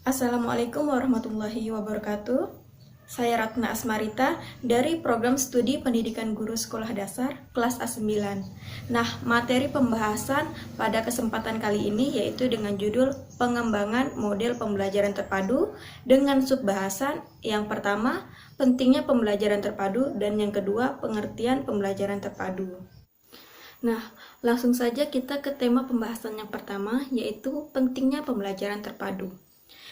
Assalamualaikum warahmatullahi wabarakatuh. Saya Ratna Asmarita dari Program Studi Pendidikan Guru Sekolah Dasar kelas A9. Nah, materi pembahasan pada kesempatan kali ini yaitu dengan judul Pengembangan Model Pembelajaran Terpadu dengan subbahasan yang pertama, pentingnya pembelajaran terpadu, dan yang kedua, pengertian pembelajaran terpadu. Nah, langsung saja kita ke tema pembahasan yang pertama, yaitu pentingnya pembelajaran terpadu.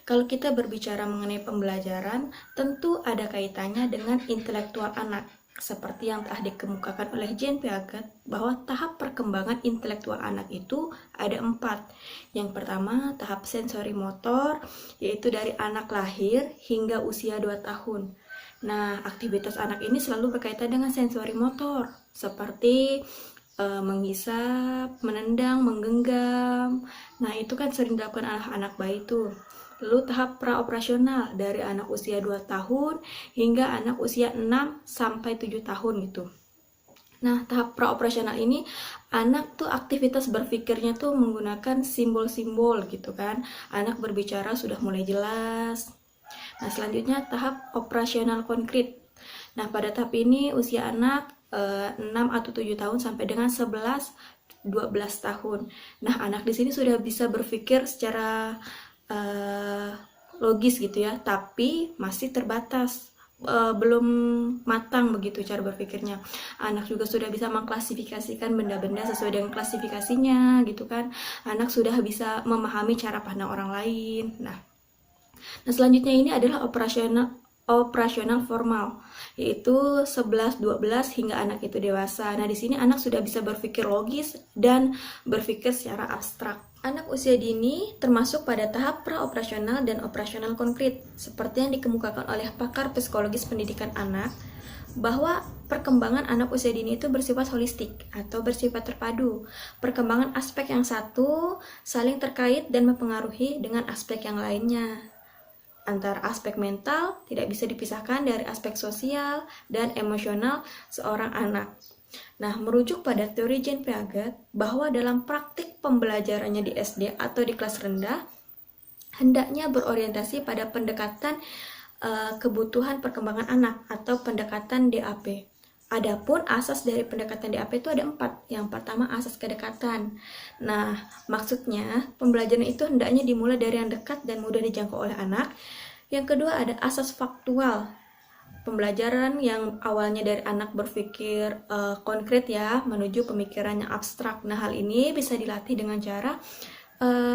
Kalau kita berbicara mengenai pembelajaran, tentu ada kaitannya dengan intelektual anak, seperti yang telah dikemukakan oleh Jean Piaget, bahwa tahap perkembangan intelektual anak itu ada 4. Yang pertama, tahap sensori motor, yaitu dari anak lahir hingga usia 2 tahun. Nah, aktivitas anak ini selalu berkaitan dengan sensori motor, seperti menghisap, menendang, menggenggam. Nah, itu kan sering dilakukan anak-anak bayi tuh. Lalu tahap praoperasional dari anak usia 2 tahun hingga anak usia 6 sampai 7 tahun gitu. Nah, tahap praoperasional ini anak tuh aktivitas berpikirnya tuh menggunakan simbol-simbol gitu kan. Anak berbicara sudah mulai jelas. Nah, selanjutnya tahap operasional konkret. Nah, pada tahap ini usia anak 6 atau 7 tahun sampai dengan 11 12 tahun. Nah, anak di sini sudah bisa berpikir secara logis gitu ya, tapi masih terbatas, belum matang begitu cara berpikirnya. Anak juga sudah bisa mengklasifikasikan benda-benda sesuai dengan klasifikasinya gitu kan. Anak sudah bisa memahami cara pandang orang lain. Nah, selanjutnya ini adalah operasional formal, yaitu 11 12 hingga anak itu dewasa. Nah, di sini anak sudah bisa berpikir logis dan berpikir secara abstrak. Anak usia dini termasuk pada tahap praoperasional dan operasional konkret, seperti yang dikemukakan oleh pakar psikologis pendidikan anak, bahwa perkembangan anak usia dini itu bersifat holistik atau bersifat terpadu. Perkembangan aspek yang satu saling terkait dan mempengaruhi dengan aspek yang lainnya. Antara aspek mental tidak bisa dipisahkan dari aspek sosial dan emosional seorang anak. Nah, merujuk pada teori Jean Piaget bahwa dalam praktik pembelajarannya di SD atau di kelas rendah, hendaknya berorientasi pada pendekatan kebutuhan perkembangan anak atau pendekatan DAP. Adapun asas dari pendekatan DAP itu ada 4. Yang pertama, asas kedekatan. Nah, maksudnya pembelajaran itu hendaknya dimulai dari yang dekat dan mudah dijangkau oleh anak. Yang kedua, ada asas faktual. Pembelajaran yang awalnya dari anak berpikir konkret ya, menuju pemikiran yang abstrak. Nah, hal ini bisa dilatih dengan cara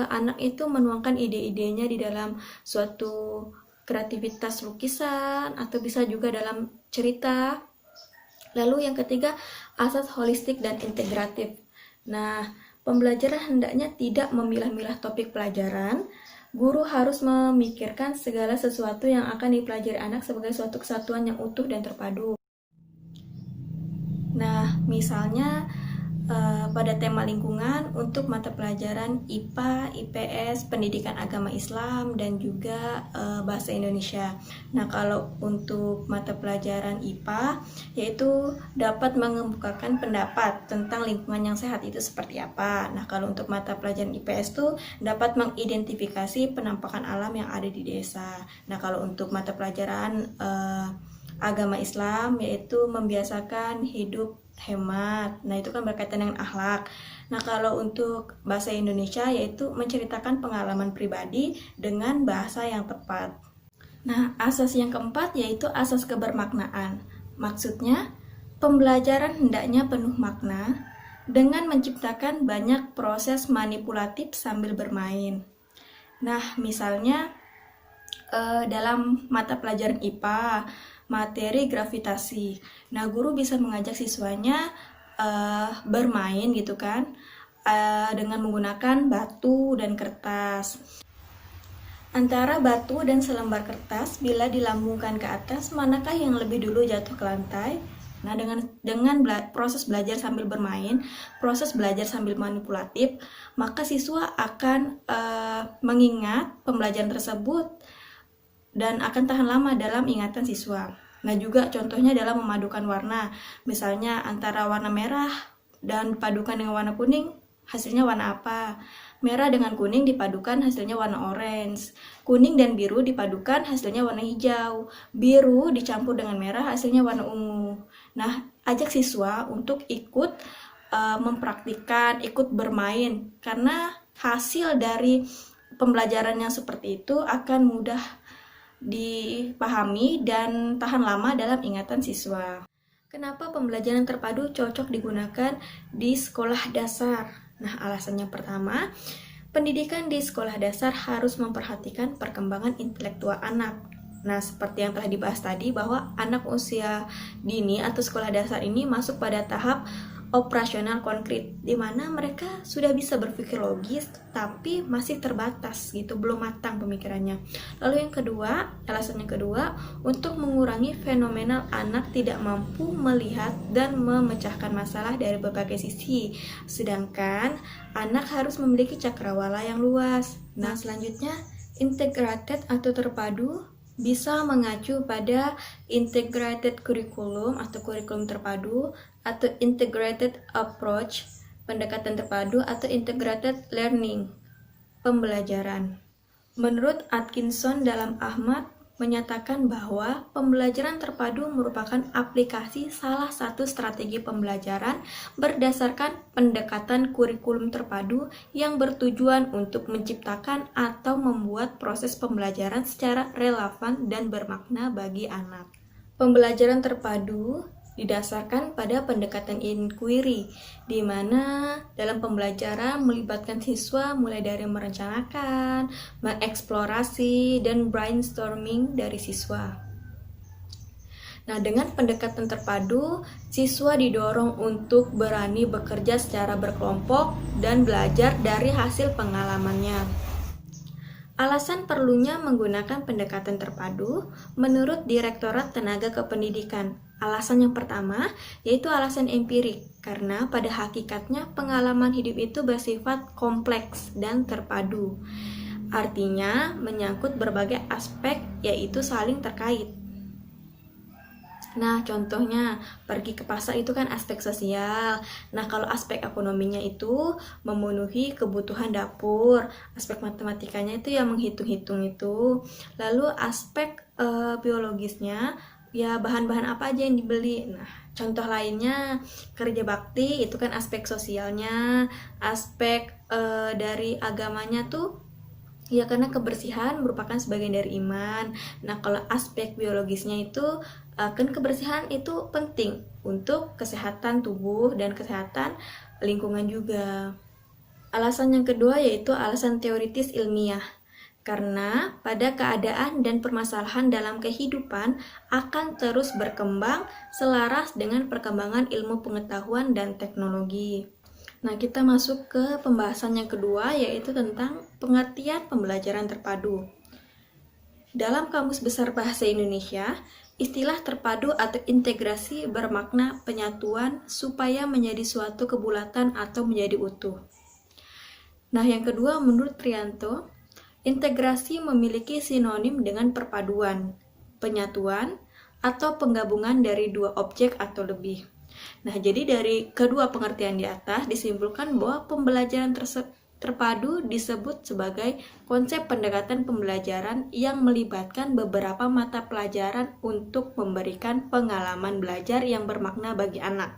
anak itu menuangkan ide-idenya di dalam suatu kreativitas lukisan atau bisa juga dalam cerita. Lalu yang ketiga, asas holistik dan integratif. Nah, pembelajaran hendaknya tidak memilah-milah topik pelajaran. Guru harus memikirkan segala sesuatu yang akan dipelajari anak sebagai suatu kesatuan yang utuh dan terpadu. Nah, misalnya pada tema lingkungan untuk mata pelajaran IPA, IPS, Pendidikan Agama Islam, dan juga Bahasa Indonesia. Nah, kalau untuk mata pelajaran IPA, yaitu dapat mengemukakan pendapat tentang lingkungan yang sehat itu seperti apa. Nah, kalau untuk mata pelajaran IPS itu dapat mengidentifikasi penampakan alam yang ada di desa. Nah, kalau untuk mata pelajaran agama Islam, yaitu membiasakan hidup hemat. Nah, itu kan berkaitan dengan akhlak. Nah, kalau untuk bahasa Indonesia yaitu menceritakan pengalaman pribadi dengan bahasa yang tepat. Nah, asas yang keempat yaitu asas kebermaknaan. Maksudnya, pembelajaran hendaknya penuh makna dengan menciptakan banyak proses manipulatif sambil bermain. Nah, misalnya dalam mata pelajaran IPA, materi gravitasi. Nah, guru bisa mengajak siswanya bermain gitu kan, dengan menggunakan batu dan kertas. Antara batu dan selembar kertas, bila dilambungkan ke atas, manakah yang lebih dulu jatuh ke lantai? Nah, dengan proses belajar sambil bermain, proses belajar sambil manipulatif, maka siswa akan mengingat pembelajaran tersebut dan akan tahan lama dalam ingatan siswa. Nah, juga contohnya dalam memadukan warna. Misalnya antara warna merah dan padukan dengan warna kuning, hasilnya warna apa? Merah dengan kuning dipadukan hasilnya warna orange. Kuning dan biru dipadukan hasilnya warna hijau. Biru dicampur dengan merah hasilnya warna ungu. Nah, ajak siswa untuk ikut mempraktikkan, ikut bermain. Karena hasil dari pembelajaran yang seperti itu akan mudah dipahami dan tahan lama dalam ingatan siswa. Kenapa pembelajaran terpadu cocok digunakan di sekolah dasar? Nah, alasan yang pertama, pendidikan di sekolah dasar harus memperhatikan perkembangan intelektual anak. Nah, seperti yang telah dibahas tadi bahwa anak usia dini atau sekolah dasar ini masuk pada tahap operasional konkret, di mana mereka sudah bisa berpikir logis tapi masih terbatas gitu, belum matang pemikirannya. Lalu yang kedua, alasan yang kedua, untuk mengurangi fenomena anak tidak mampu melihat dan memecahkan masalah dari berbagai sisi, sedangkan anak harus memiliki cakrawala yang luas. Nah, selanjutnya integrated atau terpadu bisa mengacu pada integrated curriculum atau kurikulum terpadu, atau integrated approach, pendekatan terpadu, atau integrated learning, pembelajaran. Menurut Atkinson dalam Ahmad menyatakan bahwa pembelajaran terpadu merupakan aplikasi salah satu strategi pembelajaran berdasarkan pendekatan kurikulum terpadu yang bertujuan untuk menciptakan atau membuat proses pembelajaran secara relevan dan bermakna bagi anak. Pembelajaran terpadu didasarkan pada pendekatan inquiry, di mana dalam pembelajaran melibatkan siswa mulai dari merencanakan, mengeksplorasi, dan brainstorming dari siswa. Nah, dengan pendekatan terpadu, siswa didorong untuk berani bekerja secara berkelompok dan belajar dari hasil pengalamannya. Alasan perlunya menggunakan pendekatan terpadu menurut Direktorat Tenaga Kependidikan. Alasan yang pertama yaitu alasan empirik, karena pada hakikatnya pengalaman hidup itu bersifat kompleks dan terpadu. Artinya menyangkut berbagai aspek yaitu saling terkait. Nah, contohnya pergi ke pasar itu kan aspek sosial. Nah, kalau aspek ekonominya itu memenuhi kebutuhan dapur. Aspek matematikanya itu yang menghitung-hitung itu. Lalu aspek biologisnya ya bahan-bahan apa aja yang dibeli. Nah, contoh lainnya kerja bakti itu kan aspek sosialnya. Aspek dari agamanya tuh ya karena kebersihan merupakan sebagian dari iman. Nah, kalau aspek biologisnya itu kan kebersihan itu penting untuk kesehatan tubuh dan kesehatan lingkungan juga. Alasan yang kedua yaitu alasan teoritis ilmiah. Karena pada keadaan dan permasalahan dalam kehidupan akan terus berkembang selaras dengan perkembangan ilmu pengetahuan dan teknologi. Nah, kita masuk ke pembahasan yang kedua yaitu tentang pengertian pembelajaran terpadu. Dalam Kamus Besar Bahasa Indonesia, istilah terpadu atau integrasi bermakna penyatuan supaya menjadi suatu kebulatan atau menjadi utuh. Nah, yang kedua menurut Trianto, integrasi memiliki sinonim dengan perpaduan, penyatuan, atau penggabungan dari dua objek atau lebih. Nah, jadi dari kedua pengertian di atas disimpulkan bahwa pembelajaran terpadu disebut sebagai konsep pendekatan pembelajaran yang melibatkan beberapa mata pelajaran untuk memberikan pengalaman belajar yang bermakna bagi anak.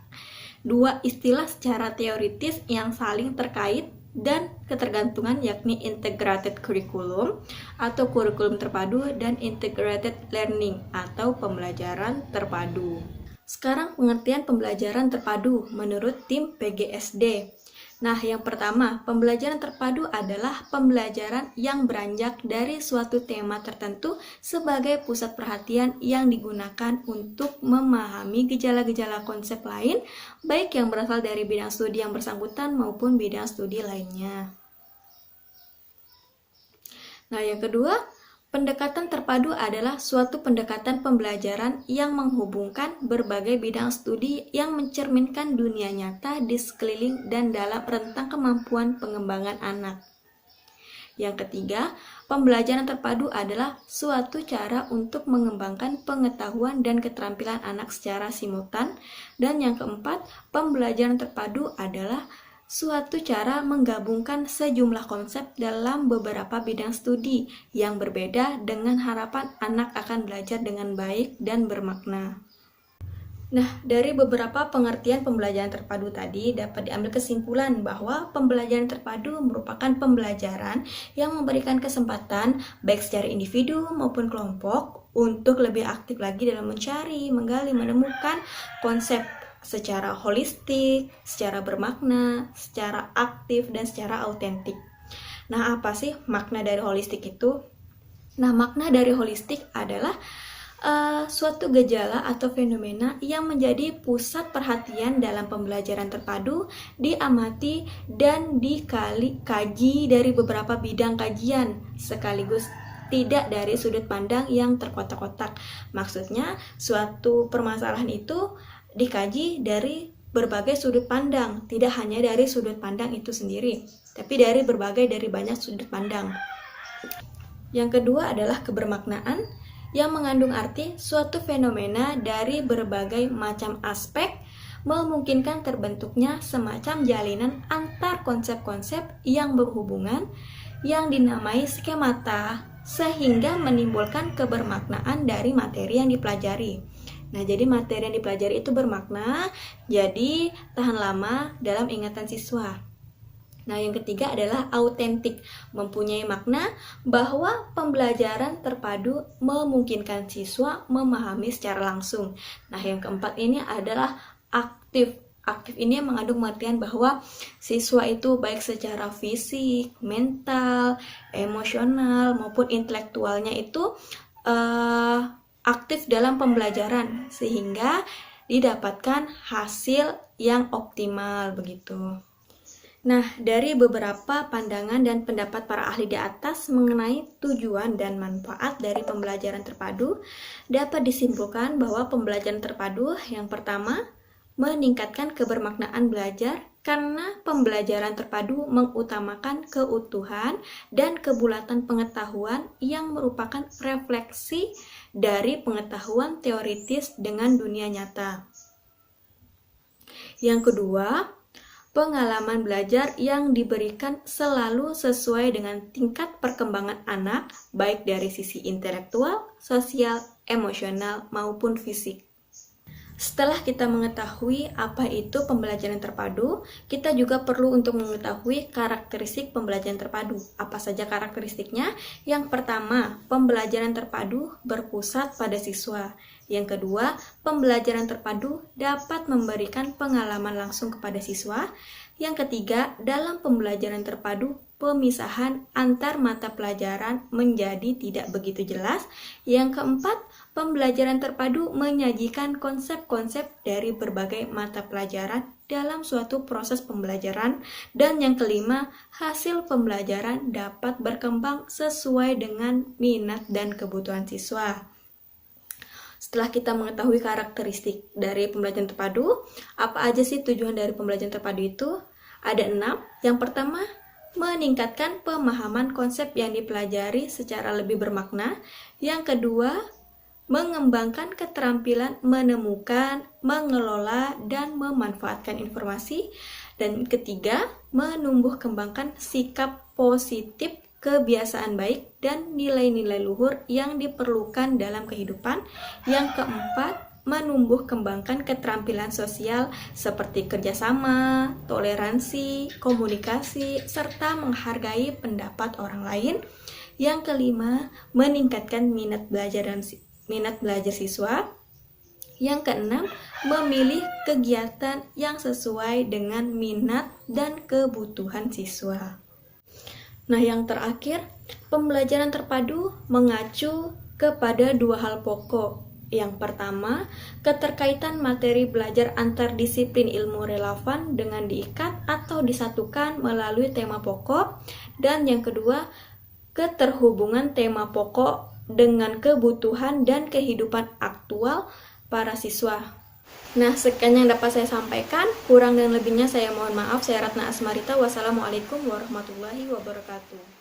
Dua istilah secara teoritis yang saling terkait dan ketergantungan yakni integrated curriculum atau kurikulum terpadu dan integrated learning atau pembelajaran terpadu. Sekarang pengertian pembelajaran terpadu menurut tim PGSD. Nah, yang pertama, pembelajaran terpadu adalah pembelajaran yang beranjak dari suatu tema tertentu sebagai pusat perhatian yang digunakan untuk memahami gejala-gejala konsep lain, baik yang berasal dari bidang studi yang bersangkutan maupun bidang studi lainnya. Nah, yang kedua, pendekatan terpadu adalah suatu pendekatan pembelajaran yang menghubungkan berbagai bidang studi yang mencerminkan dunia nyata di sekeliling dan dalam rentang kemampuan pengembangan anak. Yang ketiga, pembelajaran terpadu adalah suatu cara untuk mengembangkan pengetahuan dan keterampilan anak secara simultan. Dan yang keempat, pembelajaran terpadu adalah suatu cara menggabungkan sejumlah konsep dalam beberapa bidang studi yang berbeda dengan harapan anak akan belajar dengan baik dan bermakna. Nah, dari beberapa pengertian pembelajaran terpadu tadi dapat diambil kesimpulan bahwa pembelajaran terpadu merupakan pembelajaran yang memberikan kesempatan baik secara individu maupun kelompok untuk lebih aktif lagi dalam mencari, menggali, menemukan konsep secara holistik, secara bermakna, secara aktif, dan secara autentik. Nah, apa sih makna dari holistik itu? Nah, makna dari holistik adalah suatu gejala atau fenomena yang menjadi pusat perhatian dalam pembelajaran terpadu, diamati dan dikaji dari beberapa bidang kajian sekaligus tidak dari sudut pandang yang terkotak-kotak. Maksudnya, suatu permasalahan itu dikaji dari berbagai sudut pandang, tidak hanya dari sudut pandang itu sendiri, tapi dari banyak sudut pandang. Yang kedua adalah kebermaknaan, yang mengandung arti suatu fenomena dari berbagai macam aspek memungkinkan terbentuknya semacam jalinan antar konsep-konsep yang berhubungan yang dinamai skemata sehingga menimbulkan kebermaknaan dari materi yang dipelajari. Nah, jadi materi yang dipelajari itu bermakna, jadi tahan lama dalam ingatan siswa. Nah, yang ketiga adalah autentik, mempunyai makna bahwa pembelajaran terpadu memungkinkan siswa memahami secara langsung. Nah, yang keempat ini adalah aktif. Aktif ini mengandung pengertian bahwa siswa itu baik secara fisik, mental, emosional, maupun intelektualnya itu aktif dalam pembelajaran sehingga didapatkan hasil yang optimal begitu. Nah, dari beberapa pandangan dan pendapat para ahli di atas mengenai tujuan dan manfaat dari pembelajaran terpadu, dapat disimpulkan bahwa pembelajaran terpadu yang pertama, meningkatkan kebermaknaan belajar karena pembelajaran terpadu mengutamakan keutuhan dan kebulatan pengetahuan yang merupakan refleksi dari pengetahuan teoritis dengan dunia nyata. Yang kedua, pengalaman belajar yang diberikan selalu sesuai dengan tingkat perkembangan anak, baik dari sisi intelektual, sosial, emosional, maupun fisik. Setelah kita mengetahui apa itu pembelajaran terpadu, kita juga perlu untuk mengetahui karakteristik pembelajaran terpadu. Apa saja karakteristiknya? Yang pertama, pembelajaran terpadu berpusat pada siswa. Yang kedua, pembelajaran terpadu dapat memberikan pengalaman langsung kepada siswa. Yang ketiga, dalam pembelajaran terpadu, pemisahan antar mata pelajaran menjadi tidak begitu jelas. Yang keempat, pembelajaran terpadu menyajikan konsep-konsep dari berbagai mata pelajaran dalam suatu proses pembelajaran. Dan yang kelima, hasil pembelajaran dapat berkembang sesuai dengan minat dan kebutuhan siswa. Setelah kita mengetahui karakteristik dari pembelajaran terpadu, apa aja sih tujuan dari pembelajaran terpadu itu? Ada 6. Yang pertama, meningkatkan pemahaman konsep yang dipelajari secara lebih bermakna. Yang kedua, mengembangkan keterampilan menemukan, mengelola, dan memanfaatkan informasi. Dan ketiga, menumbuh kembangkan sikap positif, kebiasaan baik, dan nilai-nilai luhur yang diperlukan dalam kehidupan. Yang keempat, menumbuh kembangkan keterampilan sosial seperti kerjasama, toleransi, komunikasi, serta menghargai pendapat orang lain. Yang kelima, meningkatkan minat belajar siswa. Yang keenam, memilih kegiatan yang sesuai dengan minat dan kebutuhan siswa. Nah, yang terakhir, pembelajaran terpadu mengacu kepada 2 hal pokok. Yang pertama, keterkaitan materi belajar antar disiplin ilmu relevan dengan diikat atau disatukan melalui tema pokok. Dan yang kedua, keterhubungan tema pokok dengan kebutuhan dan kehidupan aktual para siswa. Nah, sekian yang dapat saya sampaikan. Kurang dan lebihnya saya mohon maaf. Saya Ratna Asmarita. Wassalamualaikum warahmatullahi wabarakatuh.